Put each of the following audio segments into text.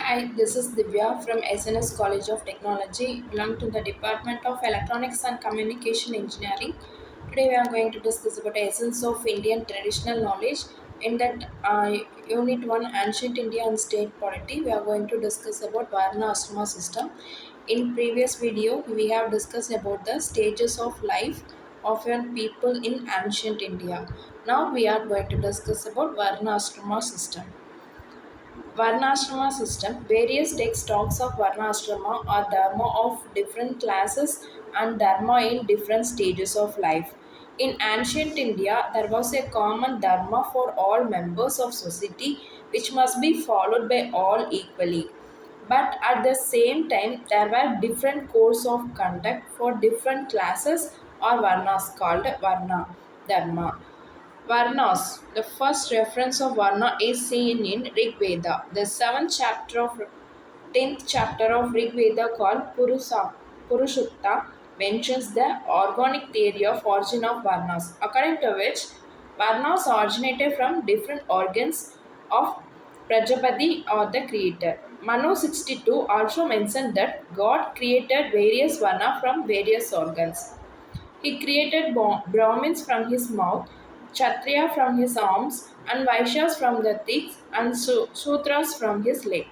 Hi, this is Divya from SNS College of Technology, belong to the Department of Electronics and Communication Engineering. Today we are going to discuss about the essence of Indian traditional knowledge. In that Unit 1, Ancient India and State Polity, we are going to discuss about Varnashrama system. In previous video, we have discussed about the stages of life of young people in ancient India. Now we are going to discuss about Varnashrama system. Varnashrama system. Various text talks of Varnashrama or Dharma of different classes and Dharma in different stages of life. In ancient India, there was a common Dharma for all members of society which must be followed by all equally. But at the same time, there were different codes of conduct for different classes or Varnas called Varna Dharma. Varnas. The first reference of Varna is seen in Rig Veda. The seventh chapter of 10th chapter of Rig Veda called Purushutta mentions the organic theory of origin of Varnas, according to which Varnas originated from different organs of Prajapati or the creator. Manu 62 also mentioned that God created various Varna from various organs. He created Brahmins from his mouth, Kshatriya from his arms, and Vaishyas from the thighs, and Sudras from his leg.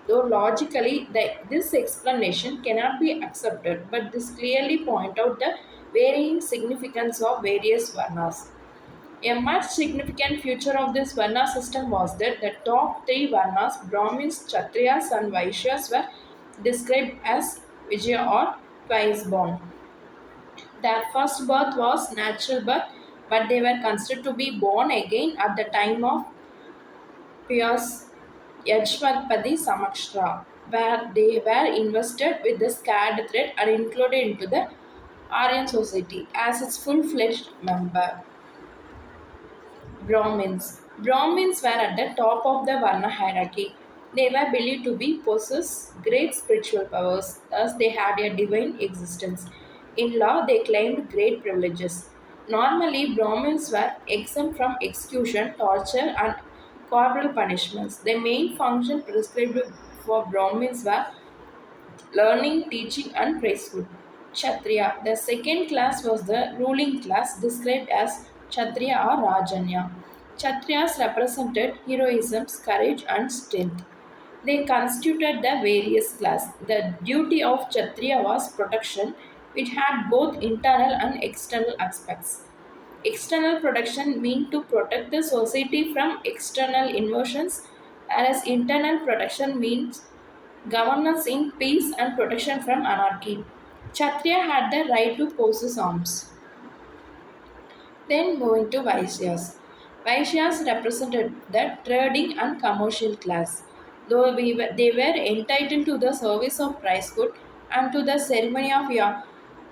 Though logically this explanation cannot be accepted, but this clearly point out the varying significance of various Varnas. A much significant feature of this Varna system was that the top three Varnas, Brahmins, Kshatriyas, and Vaishyas, were described as Vijaya or twice born. Their first birth was natural birth, but they were considered to be born again at the time of Piya's Yajwarpadi Samakshra, where they were invested with the scared thread and included into the Aryan society as its full-fledged member. Brahmins. Brahmins were at the top of the Varna hierarchy. They were believed to be possess great spiritual powers, thus they had a divine existence. In law, they claimed great privileges. Normally, Brahmins were exempt from execution, torture, and corporal punishments. The main function prescribed for Brahmins were learning, teaching, and priesthood. Kshatriya. The second class was the ruling class described as Kshatriya or Rajanya. Kshatriyas represented heroism, courage, and strength. They constituted the various class. The duty of Kshatriya was protection, which had both internal and external aspects. External protection meant to protect the society from external invasions, whereas internal protection means governance in peace and protection from anarchy. Kshatriya had the right to possess arms. Then moving to Vaishyas. Vaishyas represented the trading and commercial class. Though they were entitled to the service of priesthood and to the ceremony of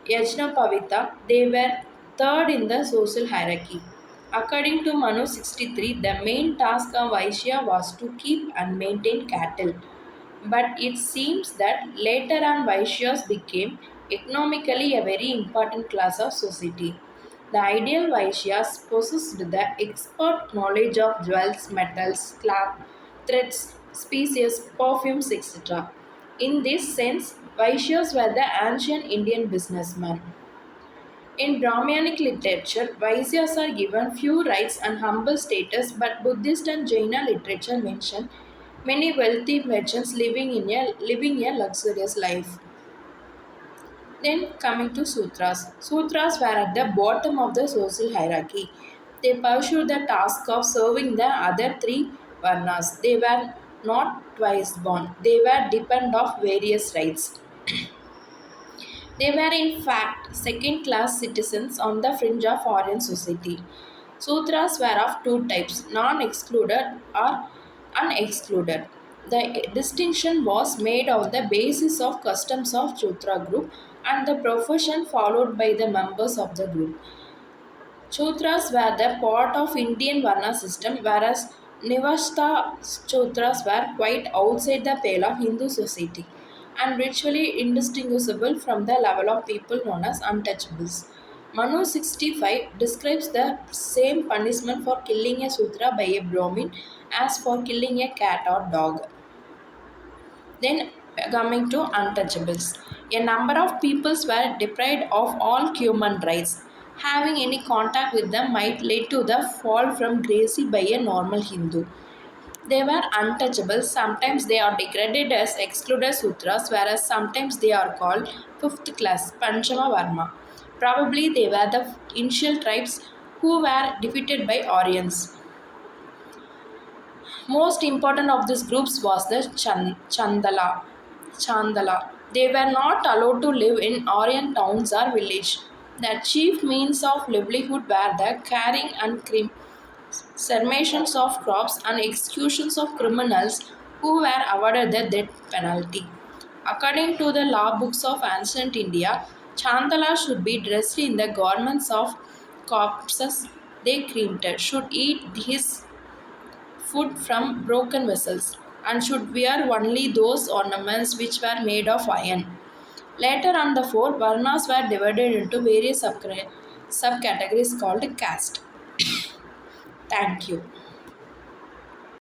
Yajnapavita, they were third in the social hierarchy. According to Manu 63, the main task of Vaishya was to keep and maintain cattle. But it seems that later on Vaishyas became economically a very important class of society. The ideal Vaishyas possessed the expert knowledge of jewels, metals, cloth, threads, species, perfumes, etc. In this sense, Vaishyas were the ancient Indian businessmen. In Brahmanic literature, Vaisyas are given few rights and humble status, but Buddhist and Jaina literature mention many wealthy merchants living a luxurious life. Then coming to sutras. Sutras were at the bottom of the social hierarchy. They pursued the task of serving the other three varnas. They were not twice born. They were dependent of various rights. They were in fact second class citizens on the fringe of Aryan society. Sutras were of two types, non excluded or unexcluded. The distinction was made on the basis of customs of Sutra group and the profession followed by the members of the group. Sutras were the part of Indian Varna system, whereas Nivasta Sutras were quite outside the pale of Hindu society and virtually indistinguishable from the level of people known as untouchables. Manu 65 describes the same punishment for killing a Sutra by a Brahmin as for killing a cat or dog. Then coming to untouchables, a number of peoples were deprived of all human rights. Having any contact with them might lead to the fall from grace by a normal Hindu. They were untouchable. Sometimes they are degraded as excluded sutras, whereas sometimes they are called fifth class, Panchama Varma. Probably they were the initial tribes who were defeated by Aryans. Most important of these groups was the Chandala. They were not allowed to live in Aryan towns or villages. Their chief means of livelihood were the carrying and sermations of crops and executions of criminals who were awarded the death penalty. According to the law books of ancient India, Chandala should be dressed in the garments of corpses they cremated, should eat his food from broken vessels, and should wear only those ornaments which were made of iron. Later on, the four Varnas were divided into various subcategories called caste. Thank you.